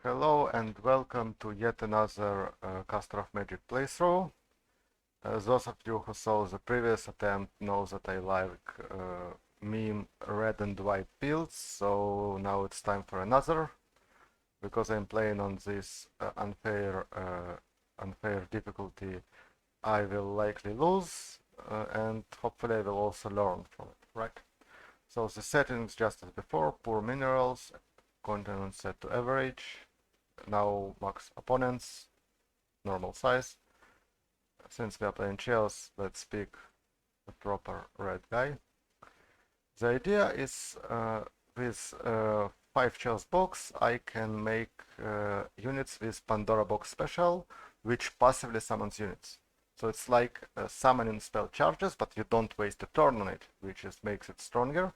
Hello and welcome to yet another Caster of Magic playthrough. Those of you who saw the previous attempt know that I like meme red and white builds, so now it's time for another. Because I'm playing on this unfair difficulty, I will likely lose, and hopefully I will also learn from it, right? So the settings just as before: poor minerals, continent set to average, now max opponents, normal size. Since we are playing shells, let's pick the proper red guy. The idea is with 5 shells box, I can make units with Pandora box special, which passively summons units. So it's like summoning spell charges, but you don't waste a turn on it, which makes it stronger.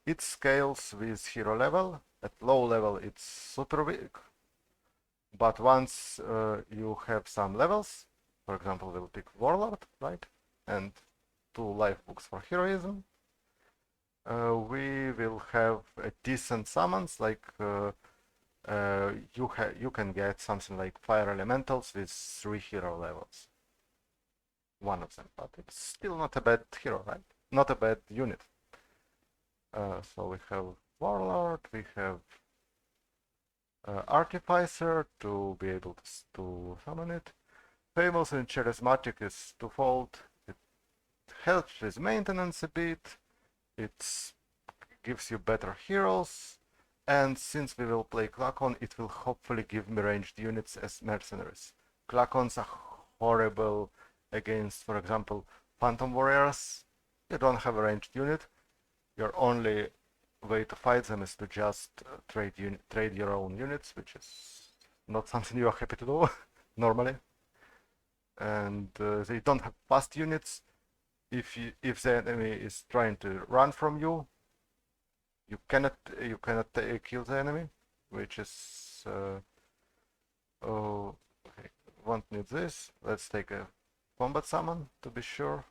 It scales with hero level. At low level, it's super weak. But once you have some levels, for example, we'll pick Warlord, right? And 2 life books for heroism. We will have a decent summons, like you can get something like Fire Elementals with 3 hero levels. One of them, but it's still not a bad hero, right? Not a bad unit. So we have Warlord, we have Artificer to be able to summon it. Famous and Charismatic is twofold. It helps with maintenance a bit. It gives you better heroes. And since we will play Klakon, it will hopefully give me ranged units as mercenaries. Klakons are horrible against, for example, Phantom Warriors. You don't have a ranged unit. Your only way to fight them is to just trade your own units, which is not something you are happy to do normally. And they don't have fast units. If the enemy is trying to run from you, you cannot kill the enemy, which is oh, okay. Won't need this. Let's take a combat summon to be sure.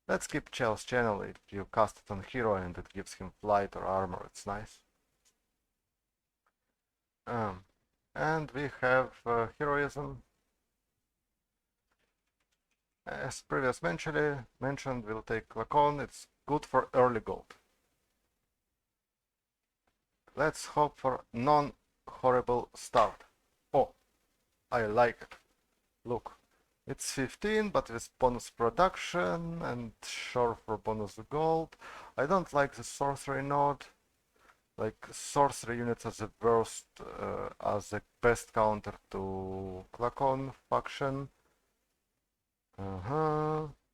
Let's keep Chell's channel. If you cast it on hero and it gives him flight or armor, it's nice. And we have heroism. As previously mentioned, we'll take Lacon. It's good for early gold. Let's hope for non-horrible start. Oh, I like it. Look, it's 15, but with bonus production and sure for bonus gold. I don't like the sorcery node. Like, sorcery units are the worst, as the best counter to Klakon faction.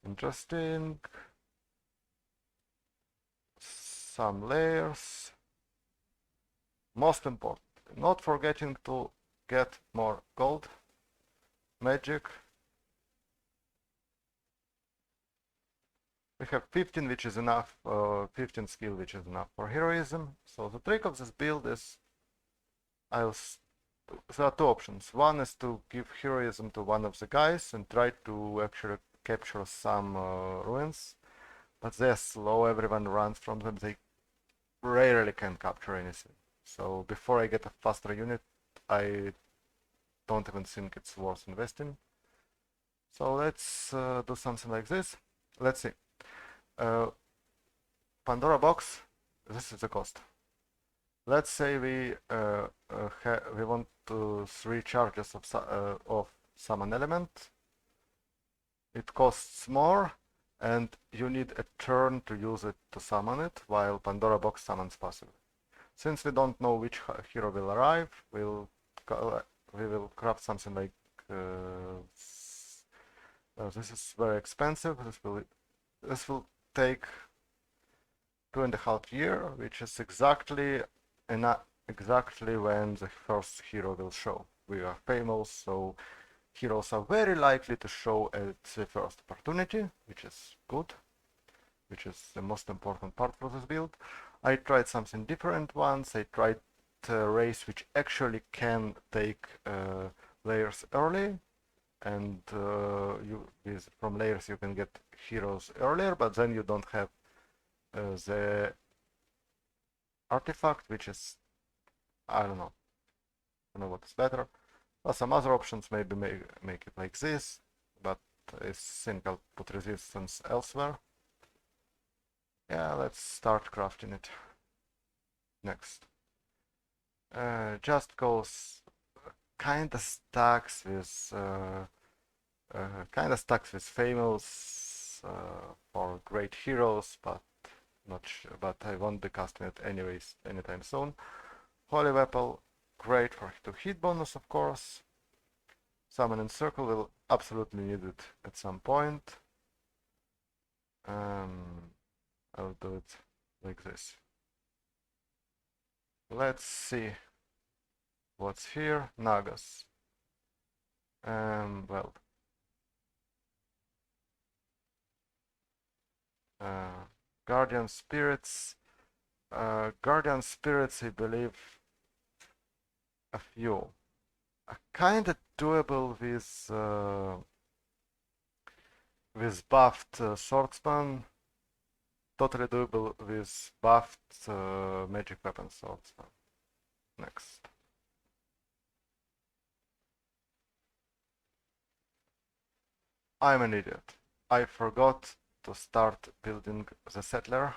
Interesting. Some layers. Most important, not forgetting to get more gold. Magic. We have 15, which is enough, 15 skill, which is enough for heroism. So the trick of this build is, there are 2 options. One is to give heroism to one of the guys and try to actually capture some ruins, but they're slow, everyone runs from them, they rarely can capture anything. So before I get a faster unit, I don't even think it's worth investing. So let's do something like this. Let's see. Pandora box, this is the cost. Let's say we want 3 charges of summon element. It costs more, and you need a turn to use it to summon it, while Pandora box summons passively. Since we don't know which hero will arrive, we will craft something like this is very expensive. This will take 2.5 years, which is exactly when the first hero will show. We are famous, so heroes are very likely to show at the first opportunity, which is good, which is the most important part for this build. I tried something different once. I tried a race which actually can take layers early, and from layers you can get heroes earlier, but then you don't have the artifact, which is, I don't know, don't know what is better. Well, some other options maybe make it like this, but I think I'll put resistance elsewhere. Yeah, let's start crafting it. Next. Just goes kinda stacks with famous for great heroes, but not sure, but I won't be casting it anyways anytime soon. Holy Weapon, great for to hit bonus, of course. Summon in Circle will absolutely need it at some point. I'll do it like this. Let's see what's here. Nagas. Well, Guardian Spirits. Guardian Spirits, I believe, a few. Kinda doable with buffed Swordsman. Totally doable with buffed Magic Weapon Swordsman. Next. I'm an idiot. I forgot to start building the settler,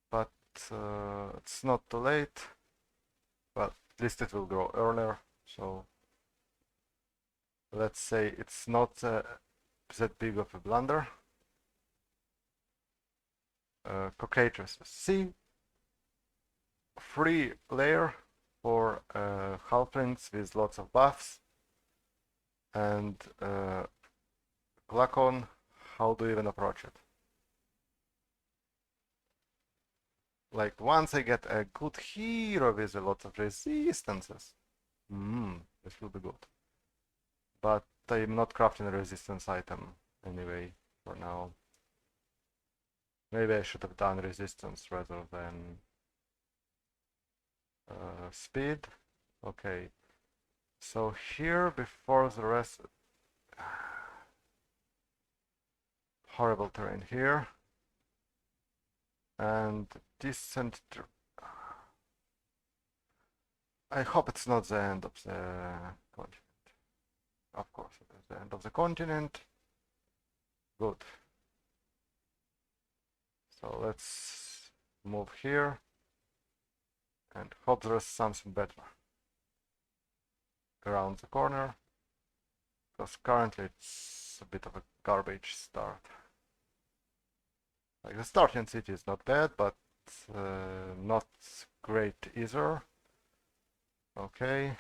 but it's not too late. Well, at least it will grow earlier, so let's say it's not that big of a blunder. Cockatrices. See, free layer for halflings with lots of buffs, and Glacon, how do you even approach it? Like, once I get a good hero with a lot of resistances, this will be good. But I'm not crafting a resistance item anyway for now. Maybe I should have done resistance rather than speed. Okay. So here, before the rest... horrible terrain here. And decent... I hope it's not the end of the continent. Of course, it is the end of the continent. Good. So let's move here and hope there is something better around the corner, because currently it's a bit of a garbage start. Like, the starting city is not bad, but not great either. Okay,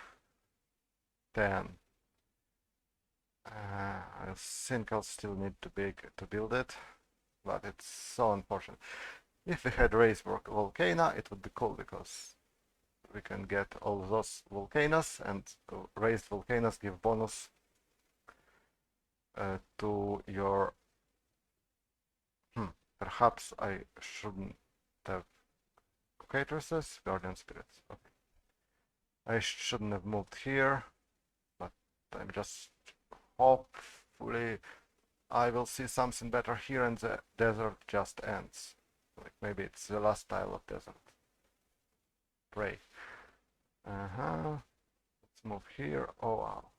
10. I think I'll still need to build it, but it's so unfortunate. If we had raised volcano, it would be cool, because we can get all those volcanoes, and raised volcanoes give bonus to your... Perhaps I shouldn't have Cockatrices, Guardian Spirits. Okay. I shouldn't have moved here, but I'm just... hopefully I will see something better here and the desert just ends. Like, maybe it's the last tile of desert. Pray. Let's move here. Oh wow.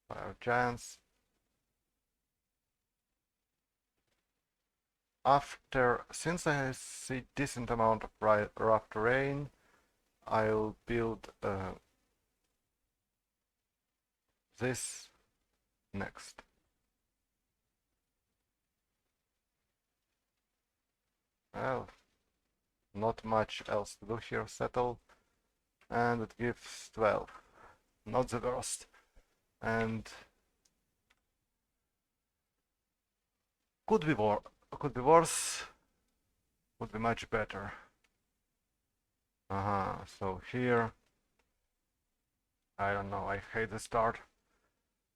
Fire giants. Since I see decent amount of rough terrain, I'll build this next. Well, not much else to do here. Settle, and it gives 12. Not the worst. And could be worse. Would be much better. So here, I don't know, I hate the start.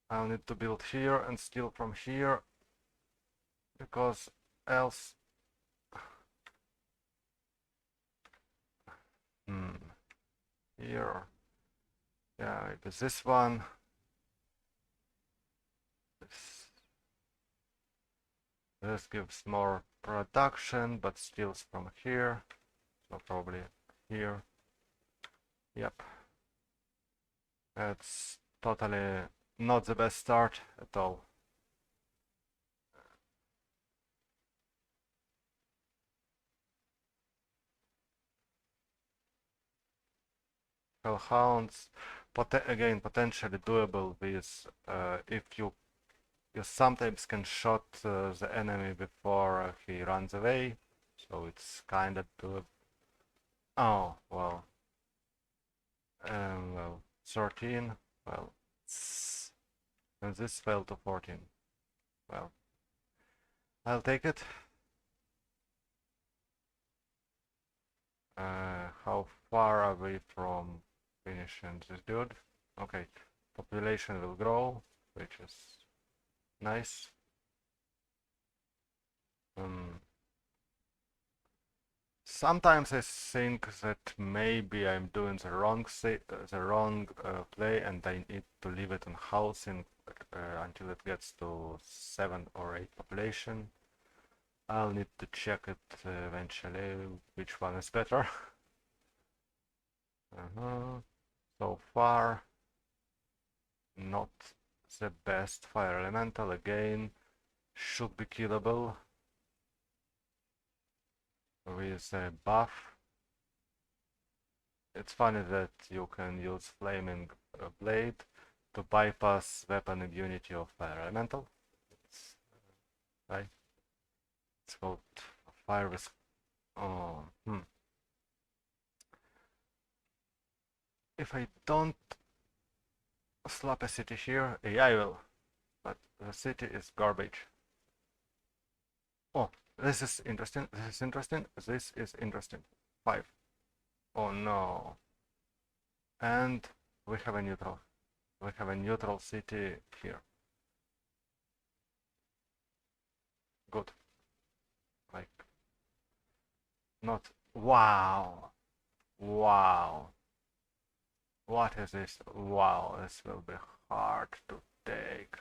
I'll need to build here and steal from here, because else... Here, yeah, maybe this one. This gives more production, but steals from here. So probably here. Yep. It's totally not the best start at all. Hellhounds, again, potentially doable with if you sometimes can shot the enemy before he runs away, so it's kind of doable. Oh, well, well, 13, well, and this fell to 14. Well, I'll take it. How far are we from finishing this dude? Okay, population will grow, which is nice. Um, Sometimes I think that maybe I'm doing the wrong play, and I need to leave it on housing until it gets to 7 or 8 population. I'll need to check it eventually, which one is better. So far, not the best. Fire elemental again should be killable with a buff. It's funny that you can use Flaming Blade to bypass weapon immunity of Fire Elemental. It's, right? It's called Fire with... Oh, If I don't slap a city here, yeah, I will. But the city is garbage. Oh, this is interesting. This is interesting. This is interesting. 5. Oh no. And we have a neutral. We have a neutral city here. Good. Like, not... Wow. Wow. What is this? Wow, this will be hard to take.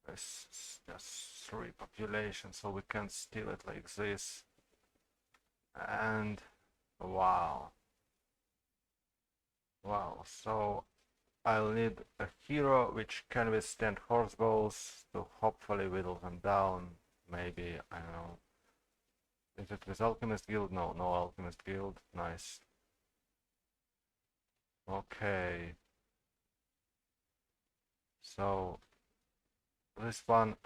This is just 3 population, so we can steal it like this. And wow. Wow, so I'll need a hero which can withstand horsebows to hopefully whittle them down. Maybe, I don't know. Is it with Alchemist Guild? No, no Alchemist Guild. Nice. Okay. So this one,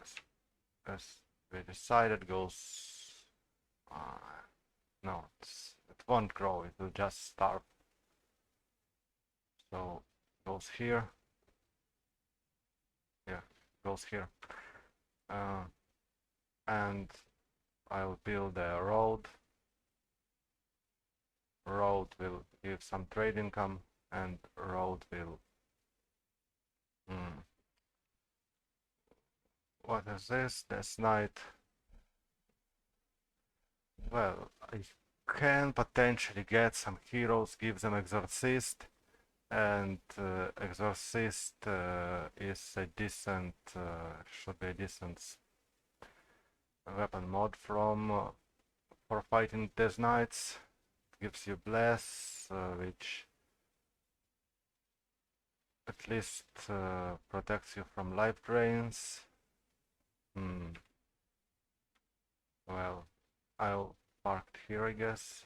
as we decided, goes... no, it won't grow, it will just starve. So goes here. Yeah, goes here. And I'll build a road. Road will give some trade income, and road will... What is this? This knight. Well, I can potentially get some heroes, give them exorcist, and exorcist is a decent, should be a decent weapon mod from for fighting death knights. It gives you bless, which at least protects you from life drains. Well, I'll park it here, I guess.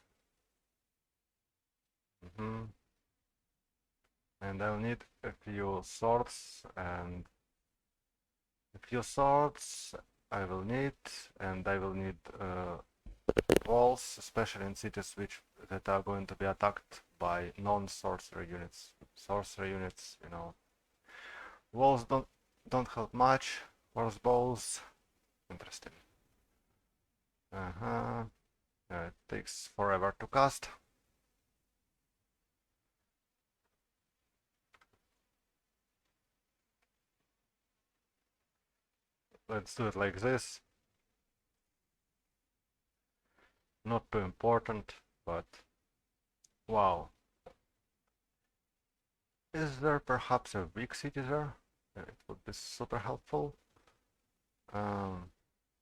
And I'll need a few swords, and a few swords I will need, and I will need walls, especially in cities that are going to be attacked by non-sorcerer units. Sorcerer units, you know, walls don't help much. Crossbows, interesting. Yeah, it takes forever to cast. Let's do it like this. Not too important, but wow. Is there perhaps a weak city there? It would be super helpful.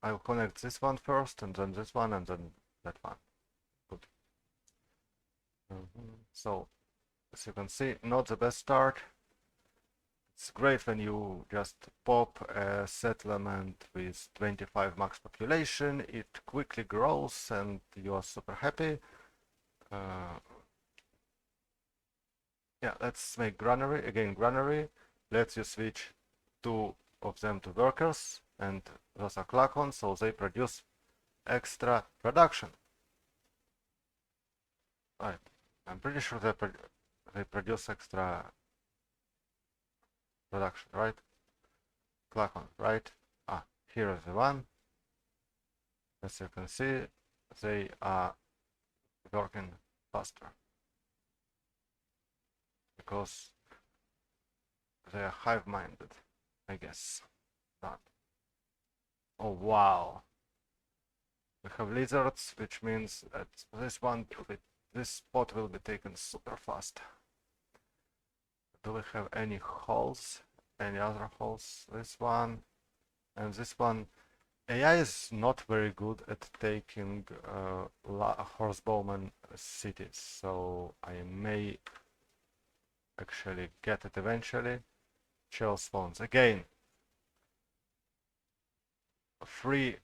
I'll connect this one first, and then this one, and then that one. Good. So As you can see, not the best start. It's great when you just pop a settlement with 25 max population, it quickly grows and you are super happy. Yeah, let's make granary. Again, granary lets you switch two of them to workers, and those are clacons, so they produce extra production. Right, I'm pretty sure they produce extra production, right? Clacon, right? Ah, here is the one. As you can see, they are working faster because they are hive-minded, I guess. Not. Oh wow, we have lizards, which means that this spot will be taken super fast. Do we have any holes? Any other holes? This one and this one. AI is not very good at taking horsebowman cities, so I may actually get it eventually. Shell spawns again. Free,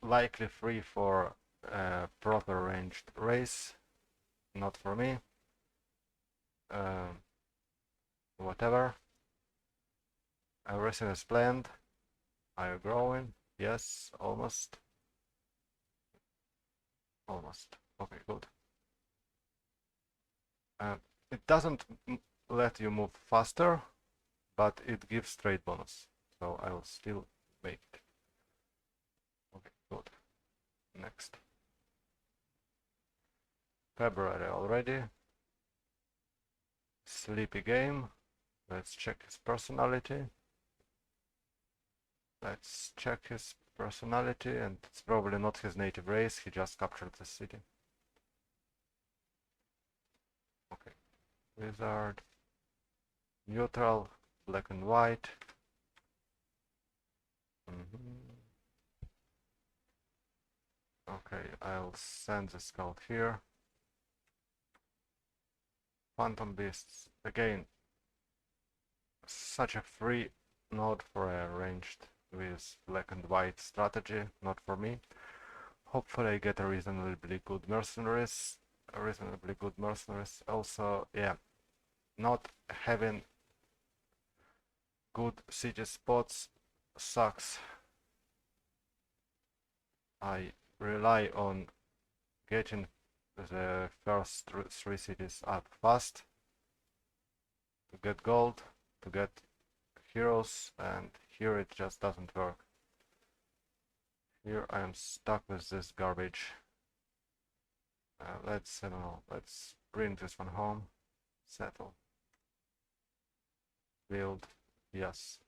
likely free for a proper ranged race. Not for me. Whatever. Everything is planned. Are you growing? Yes, almost. Almost. Okay, good. It doesn't let you move faster, but it gives trade bonus. So I will still make it. Okay, good. Next. February already. Sleepy game. Let's check his personality. Let's check his personality, and it's probably not his native race. He just captured the city. Okay. Wizard. Neutral. Black and white. Okay, I'll send the scout here. Phantom Beasts. Again, such a free node for a ranged with black and white strategy, not for me. Hopefully I get a reasonably good mercenaries. Also, yeah, not having good siege spots sucks. I rely on getting the first three cities up fast to get gold, to get heroes, and here it just doesn't work. Here I am stuck with this garbage. I don't know, let's bring this one home. Settle. Build. Yes.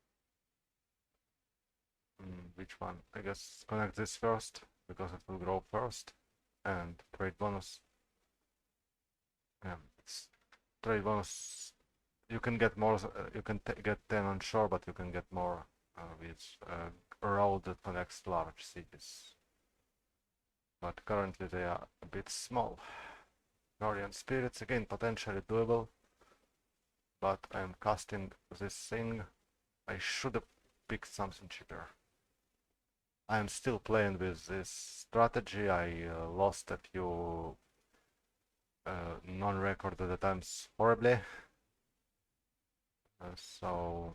Which one? I guess connect this first, because it will grow first. And trade bonus. It's trade bonus. You can get more, you can get 10 on shore, but you can get more with a road that connects large cities. But currently they are a bit small. Guardian Spirits, again, potentially doable. But I'm casting this thing. I should have picked something cheaper. I'm still playing with this strategy. I lost a few non-recorded attempts horribly. So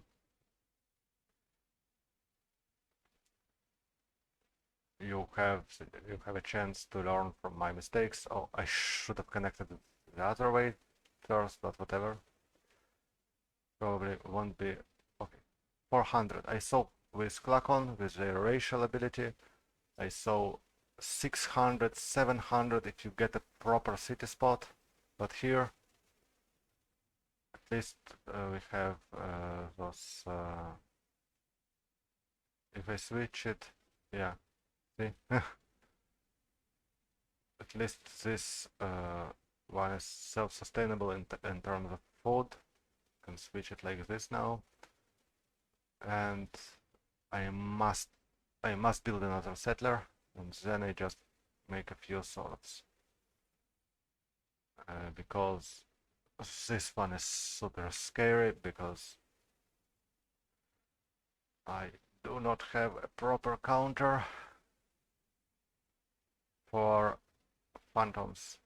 you have a chance to learn from my mistakes. Oh, I should have connected it the other way first, but whatever. Probably won't be okay. 400. I saw with Clacon with their racial ability. I saw 600, 700 if you get a proper city spot. But here, at least we have those. If I switch it, yeah, see. At least this one is self-sustainable in terms of food. Can switch it like this now, and I must build another settler, and then I just make a few swords. because this one is super scary because I do not have a proper counter for phantoms.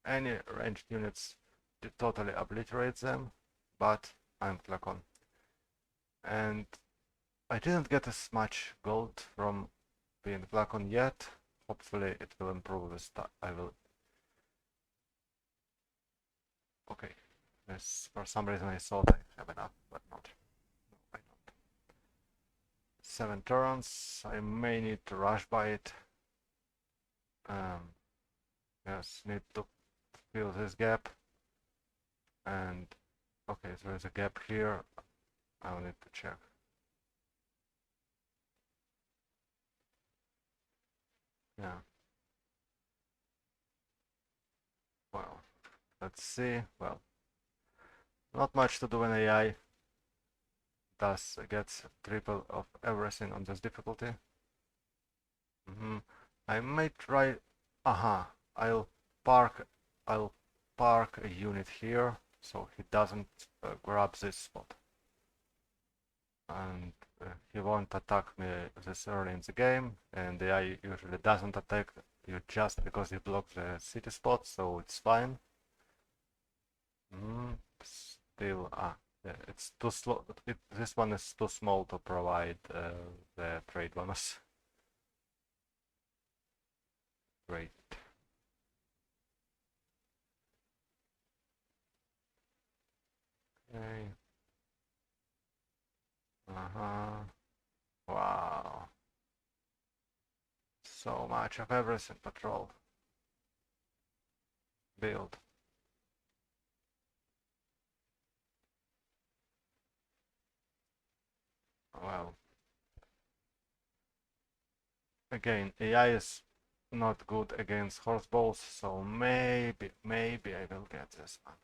Any ranged units to totally obliterate them, but I'm Flacon. And I didn't get as much gold from being Flacon yet. Hopefully it will improve with time. I will. Okay. Yes, for some reason I thought I have enough, but not. No, I don't. 7 turns. I may need to rush by it. Yes, need to fill this gap. And okay, there is a gap here. I'll need to check. Yeah. Well, let's see. Well, not much to do in AI. Thus gets triple of everything on this difficulty. I may try. Aha. Park. I'll park a unit here so he doesn't grab this spot. And he won't attack me this early in the game, and the AI usually doesn't attack you just because you block the city spot, so it's fine. Still, yeah, it's too slow. This one is too small to provide the trade bonus. Great. Okay. Uh-huh. Wow. So much of everything patrol. Build. Well, again, AI is not good against horseballs, so maybe I will get this one.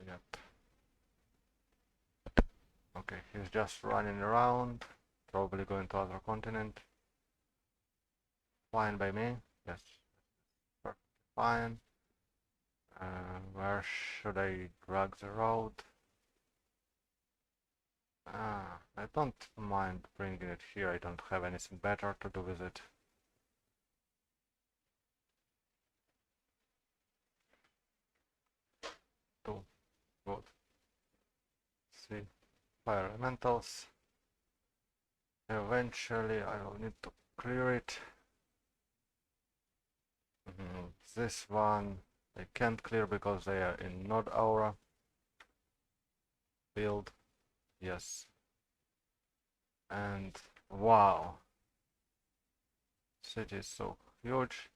Yep. Okay, he's just running around, probably going to other continent. Fine by me. Yes, perfectly fine. Where should I drag the road? I don't mind bringing it here. I don't have anything better to do with it. Two. Good. See. Fire elementals. Eventually I will need to clear it. This one I can't clear because they are in Node Aura. Build. Yes. And wow. City is so huge.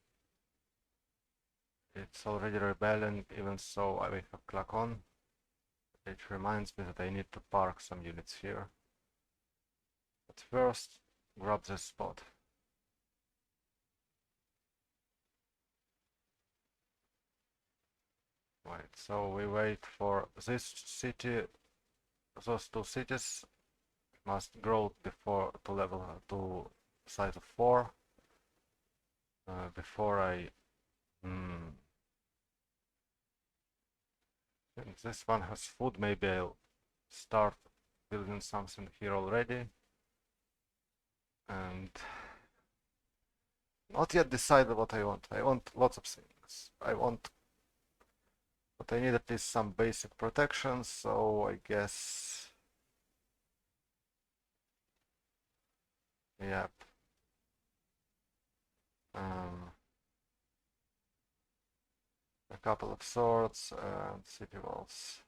It's already rebelling, even so I have clock on. It reminds me that I need to park some units here. But first, grab this spot. Right, so we wait for this city. Those two cities must grow before to level to size of 4. Before I since this one has food, maybe I'll start building something here already. And not yet decided what I want. I want lots of things. But I need at least some basic protection, so I guess, yep. A couple of swords and city walls.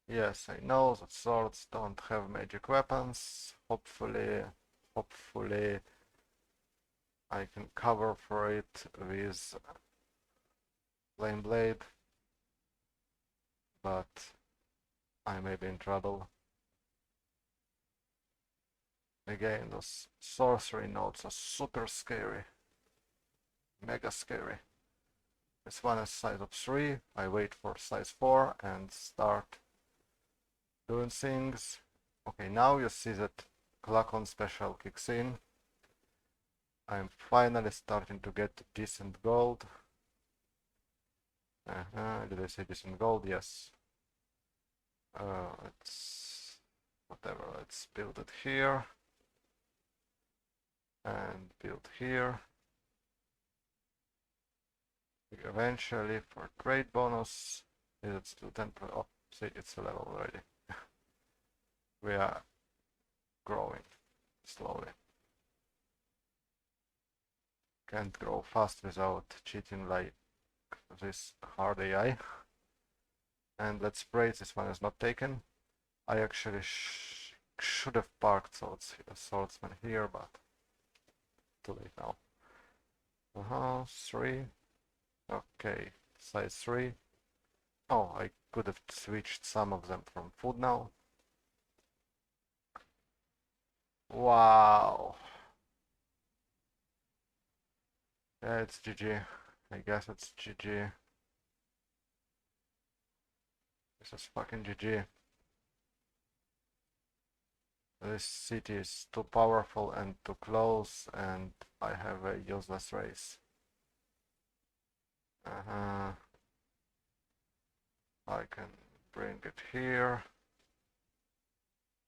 Yes, I know that swords don't have magic weapons. Hopefully I can cover for it with flame blade, but I may be in trouble. Again, those sorcery nodes are super scary. Mega scary. This one is size of 3. I wait for size 4 and start doing things. Okay, now you see that clock on special kicks in. I'm finally starting to get decent gold. Did I say decent gold? Yes. Let's whatever. Let's build it here and build here. Eventually, for trade bonus, it's still 10%. Oh, see, it's a level already. We are growing slowly. Can't grow fast without cheating like this hard AI. And let's pray this one is not taken. I actually should have parked swordsman here, but too late now. 3. Okay, size 3. Oh, I could have switched some of them from food now. Wow. Yeah, it's GG. I guess it's GG. This is fucking GG. This city is too powerful and too close, and I have a useless race. I can bring it here.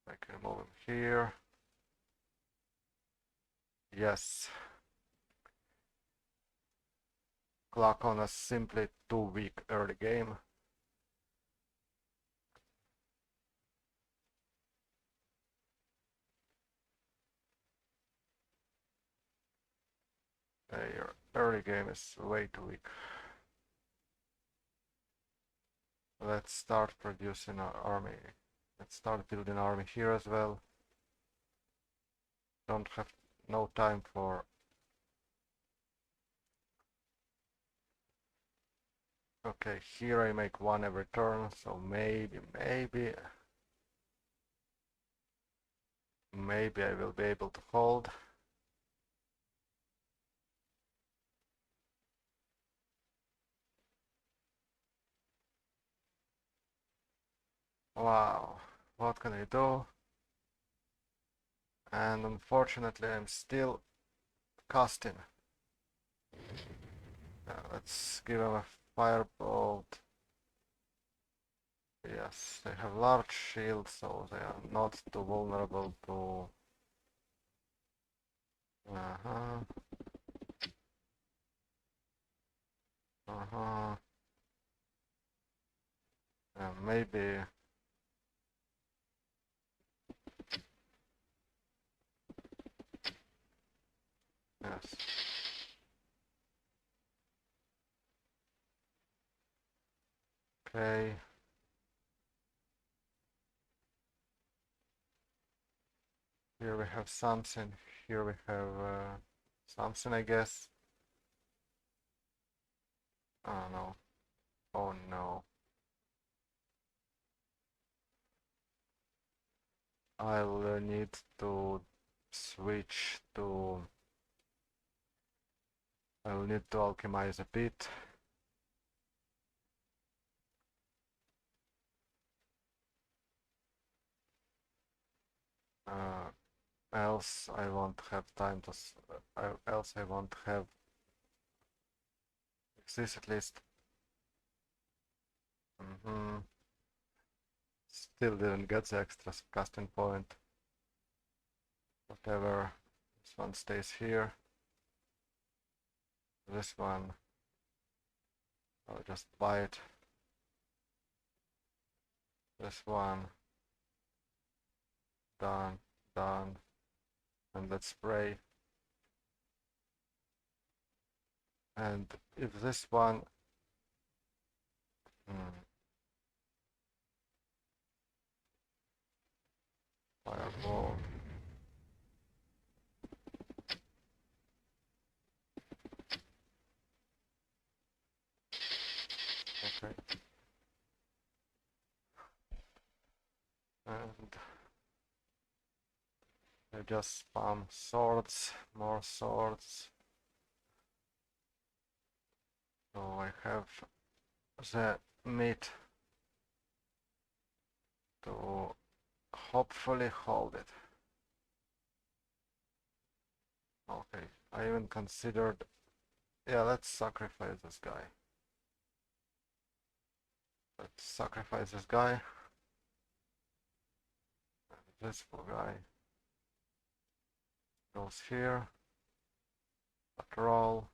I can move him here. Yes. Clock on a simply too weak early game. Your early game is way too weak. Let's start producing our army. Let's start building army here as well. Don't have no time for... Okay, here I make one every turn, so maybe I will be able to hold. Wow, what can I do? And unfortunately I'm still casting. Let's give him a firebolt. Yes, they have large shields, so they are not too vulnerable to... Maybe... Yes. Okay. Here we have something. Here we have something, I guess. Oh no. Oh no. I'll need to switch to... I'll need to alchemize a bit. Else I won't have time to... else I won't have... This at least. Still didn't get the extra casting point. Whatever. This one stays here. This one, I'll just buy it. This one, done, done. And let's spray. And if this one... Fireball. Okay. And I just spam swords, more swords. So I have the meat to hopefully hold it. Okay, I even considered, yeah, let's sacrifice this guy. Let's sacrifice this guy. This poor guy goes here. After all,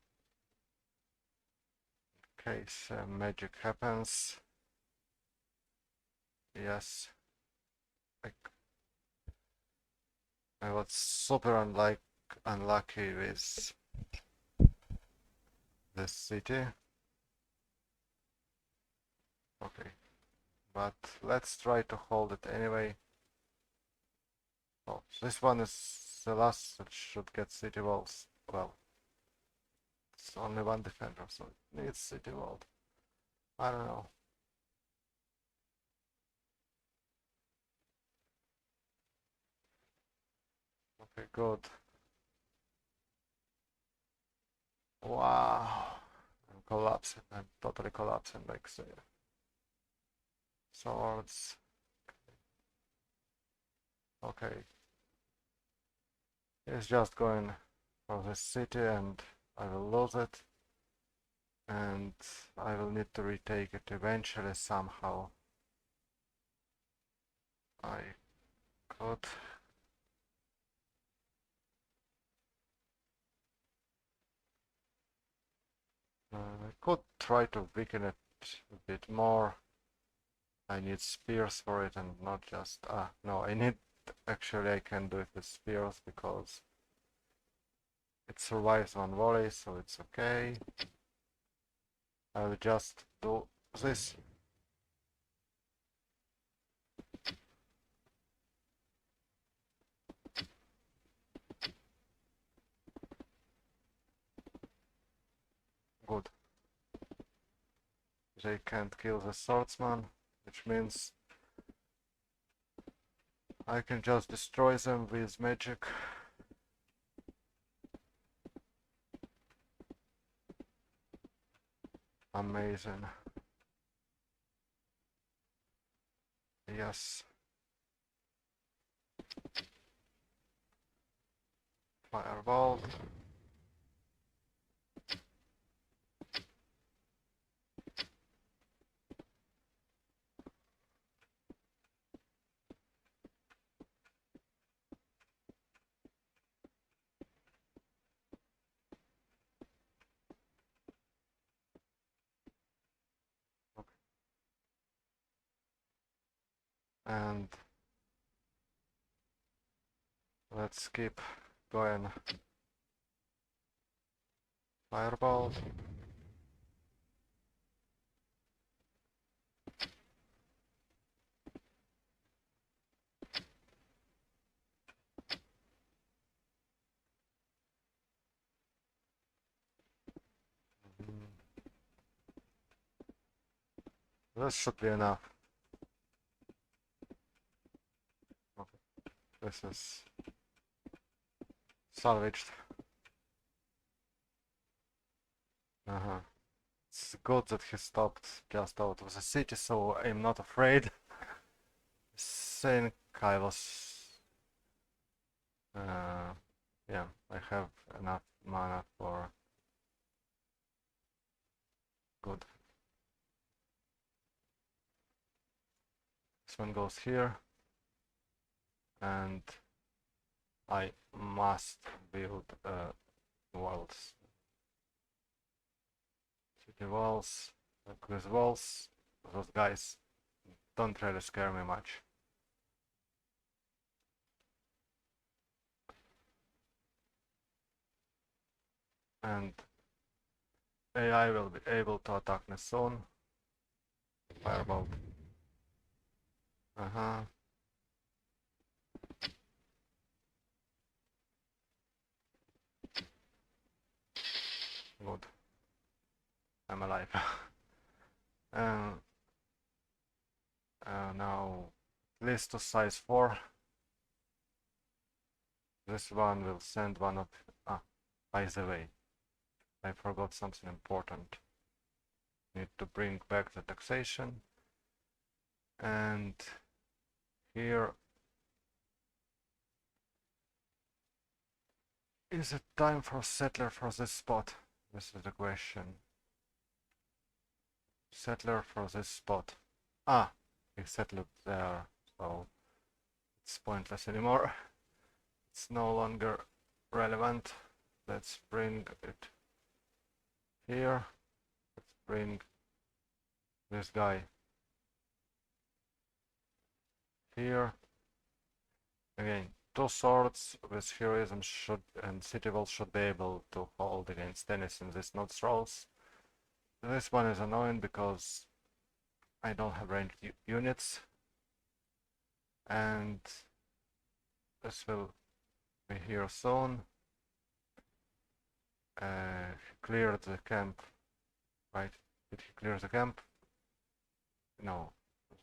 in case magic happens. Yes. I was super unlucky with this city. Okay, but let's try to hold it anyway. Oh, this one is the last that should get city walls. Well, it's only one defender, so it needs city wall. I don't know. Okay, good. Wow. I'm collapsing. I'm totally collapsing, like so. Swords. Okay. He's just going for this city and I will lose it. And I will need to retake it eventually somehow. I could. I could try to weaken it a bit more. I need spears for it and not just... no, I need... Actually, I can do it with spears because it survives one volley, so it's okay. I will just do this. Good. They can't kill the swordsman, which means I can just destroy them with magic. Amazing. Yes. Fireball. Okay. And let's keep going. Fireball. This should be enough. Okay. This is salvaged. It's good that he stopped just out of the city, so I'm not afraid. Think I was... yeah, I have enough mana for... Good. This one goes here. And I must build walls. City walls. Like these walls. Those guys don't really scare me much. And AI will be able to attack me soon. Firebolt. Good. I'm alive. Now, list to size 4. This one will send one of... by the way, I forgot something important. Need to bring back the taxation. And here Is it time for a settler for this spot? This is the question. Settler for this spot. Ah, he settled there, so it's pointless anymore. It's no longer relevant. Let's bring it here. Let's bring this guy here. Again, two swords with heroism should and city walls should be able to hold against anything this not throws. This one is annoying because I don't have ranged units, and this will be here soon. He cleared the camp, right? Did he clear the camp? No.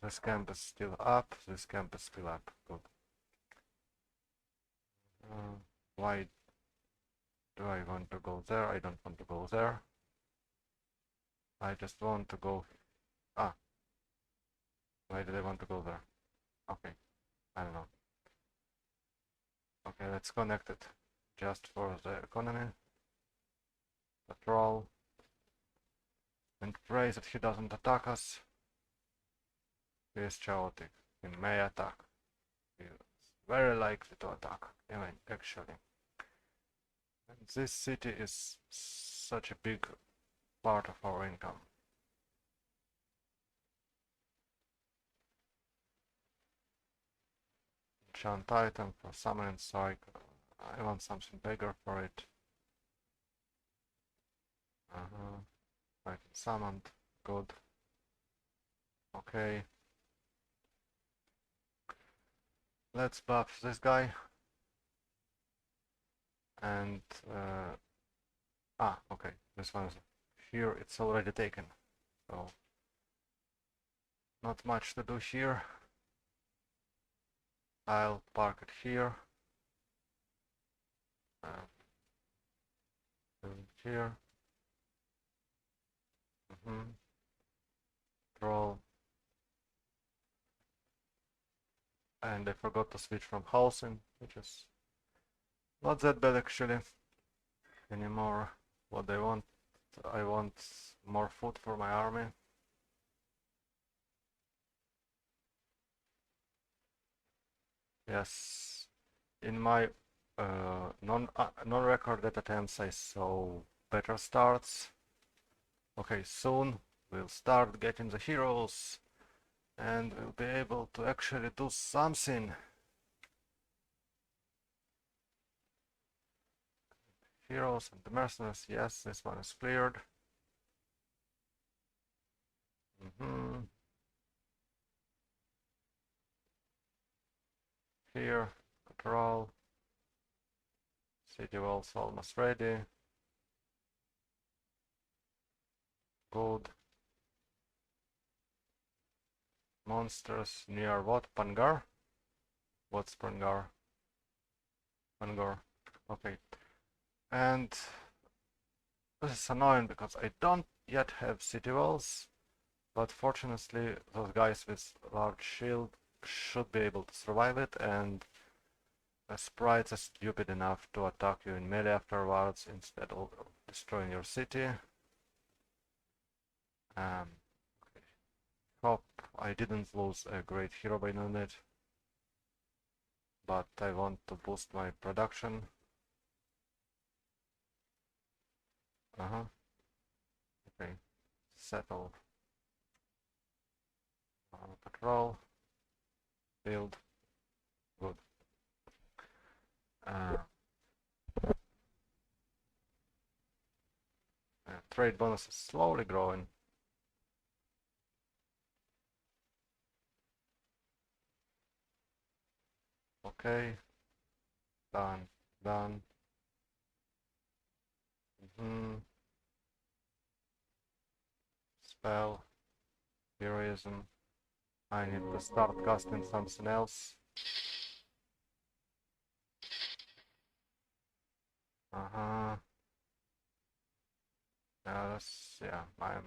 This camp is still up. This camp is still up. Good. Why do I want to go there? I don't want to go there. I just want to go... Ah. Why did I want to go there? Okay. I don't know. Okay, let's connect it. Just for the economy. Patrol. And pray that he doesn't attack us. He is chaotic. He may attack. He is very likely to attack, even actually. And this city is such a big part of our income. Enchant item for summoning, so I want something bigger for it. Item summoned, good. Okay. Let's buff this guy. And okay, this one is here, it's already taken, so not much to do here. I'll park it here. Here. Roll. And I forgot to switch from housing, which is not that bad actually anymore. What I want more food for my army. Yes, in my non-recorded attempts I saw better starts. Okay, soon we'll start getting the heroes and we'll be able to actually do something. Heroes and the mercenaries, yes, this one is cleared. Here, control. City walls almost ready. Good. Monsters near what? Pangar? What's Pangar? Pangar. Okay. And this is annoying because I don't yet have city walls, but fortunately those guys with large shield should be able to survive it, and the sprites are stupid enough to attack you in melee afterwards instead of destroying your city. Okay. Hope I didn't lose a great hero by unit, but I want to boost my production. Okay, settle. Patrol. Build. Good. Trade bonus is slowly growing. Okay. Done. Done. Spell. Heroism. I need to start casting something else. Yeah, I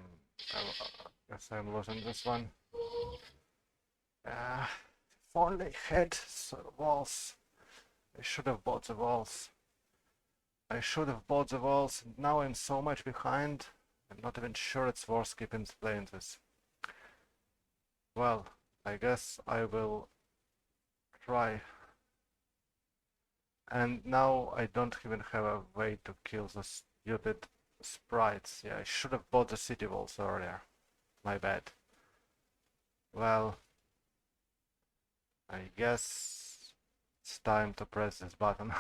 guess I'm losing this one. If only had walls. I should have bought the walls. I should have bought the walls. Now I'm so much behind. I'm not even sure it's worth keeping playing this. Well, I guess I will try. And now I don't even have a way to kill the stupid sprites. Yeah, I should have bought the city walls earlier. My bad. Well, I guess it's time to press this button.